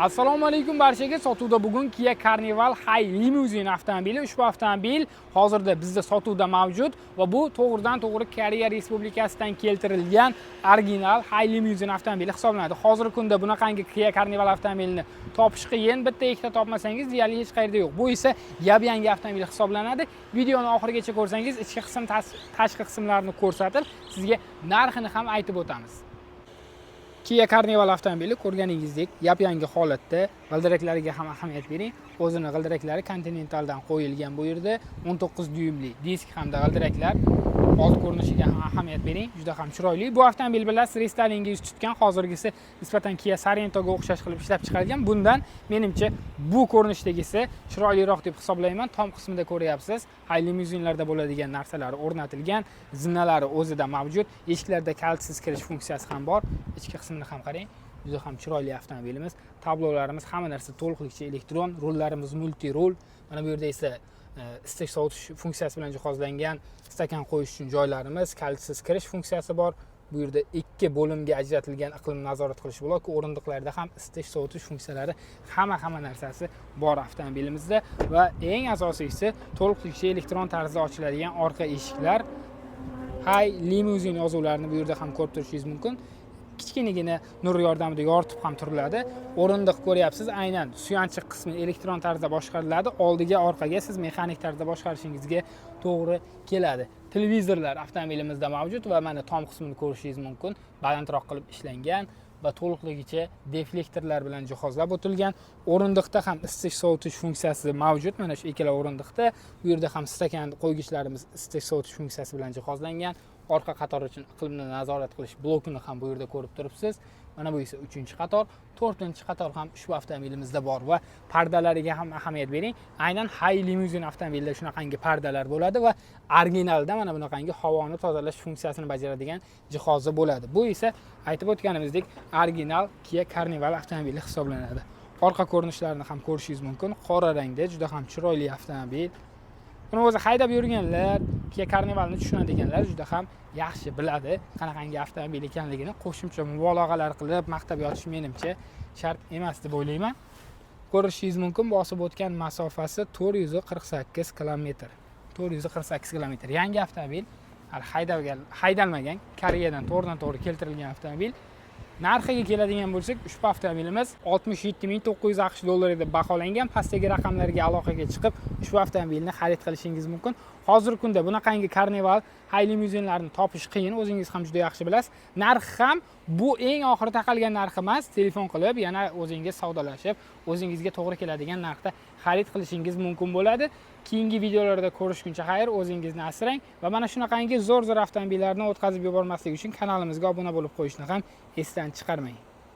Assalomu alaykum barchaga. Sotuvda bugun Kia Carnival High Limousine avtomobili. Ushbu avtomobil hozirda bizda sotuvda mavjud va bu to'g'ridan-to'g'ri Koreya Respublikasidan keltirilgan original High Limousine avtomobili hisoblanadi. Hozirgi kunda bunaqangi Kia Carnival avtomobilini topish qiyin, bitta ikkita topmasangiz deyarli hech qayerda yo'q. Bu esa yab-yangi avtomobil hisoblanadi. Videoni oxirigacha ko'rsangiz, ichki qism, tashqi qismlarini ko'rsatib, sizga narxini ham aytib o'tamiz. Kia Carnival avtomobili ko'rganingizdek yap-yangi holatda, g'ildiraklariga ham ahamiyat bering. O'zini g'ildiraklari Continentaldan qo'yilgan bu yerda 19 dyumli disk hamda g'ildiraklar. Old ko'rinishiga ham ahamiyat bering, juda ham chiroyli. Bu avtomobil bilasiz, restoringa yuz tutgan, hozirgisi nisbatan Kia Sorento'ga o'xshash qilib ishlab chiqarilgan. Bundan menimcha bu ko'rinishdagisi chiroyliroq deb hisoblayman. Tom qismida ko'ryapsiz, high limuzinlarda bo'ladigan narsalar o'rnatilgan, zinnalari o'zida mavjud, eshiklarda kalitsiz kirish funksiyasi ham bor. Ichki qismini ham qarang. Juda ham chiroyli avtomobilimiz. Tablolarimiz hamma narsa to'liqligicha elektron, rullarimiz multi-rul. Mana bu yerda esa isitish sovutish funksiyasi bilan jihozlangan stakan qo'yish uchun joylarimiz, kalitsiz kirish funksiyasi bor. Bu yerda ikki bo'limga ajratilgan iqlim nazorat qilish bloki, o'rindiqlarda ham isitish sovutish funksiyalari, hamma narsasi bor avtomobilimizda va eng asosiysi to'liqligicha elektron tarzda ochiladigan orqa eshiklar. High Limousine yozuvlarini bu yerda ham ko'rib turishingiz mumkin. Kichkinagina nur yordamida yoritib ham turiladi. O'rindiq ko'ryapsiz, aynan suyanchiq qismi elektron tarzda boshqariladi. Oldiga, orqaga siz mexanik tarzda boshqarishingizga to'g'ri keladi. Televizorlar avtomobilimizda mavjud va mana tom qismini ko'rishingiz mumkin. Balandroq qilib ishlangan va to'liqligicha deflektorlar bilan jihozlab o'tilgan. O'rindiqda ham isitish sovutish funksiyasi mavjud. Mana shu ikkala o'rindiqda. Bu yerda ham stakan qo'ygichlarimiz isitish sovutish funksiyasi bilan jihozlangan. Orqa qator uchun iqlimni nazorat qilish blokini ham bu yerda ko'rib turibsiz. Mana bu esa 3-qator, 4-qator ham ushbu avtomobilimizda bor va pardalariga ham ahamiyat bering. Aynan High Limousine avtomobilda shunaqangi pardalar bo'ladi va originalda mana bunaqangi havoni tozalash funksiyasini bajaradigan jihozi bo'ladi. Bu esa aytib o'tganimizdek original Kia Carnival avtomobili hisoblanadi. Orqa ko'rinishlarini ham ko'rishingiz mumkin. Qora rangda juda ham chiroyli avtomobil. Buni o'zi haydab yurganlar, Kia Carnivalni tushunadiganlar juda ham yaxshi biladi qanaqangi avtomobil ekanligini. Qo'shimcha mubolag'alar qilib maqtab yotish menimcha shart emas deb o'ylayman. Ko'rishingiz mumkin, bosib o'tgan masofasi 448 km. 448 km. Yangi avtomobil, hali haydalmagan, Koreyadan to'g'ridan-to'g'ri keltirilgan avtomobil. Narxiga keladigan bo'lsak, ushbu avtomobilimiz 67900 AQSh dollari deb baholangan. Pastdagi raqamlarga aloqaga chiqib, ushbu avtomobilni xarid qilishingiz mumkin. Hozirgi kunda bunaqangi Carnival High limuzinlarni topish qiyin, o'zingiz ham juda yaxshi bilasiz. Narxi ham bu eng oxiri taqalgan narx emas. Telefon qilib, yana o'zingiz savdolashib, o'zingizga to'g'ri keladigan narxda xarid qilishingiz mumkin bo'ladi. Keyingi videolarda ko'rishguncha xayr, o'zingizni asrang va mana shunaqangi zo'r avtomobillarni o'tkazib yubormaslik uchun kanalimizga obuna bo'lib qo'yishni ham esdan chiqarmang.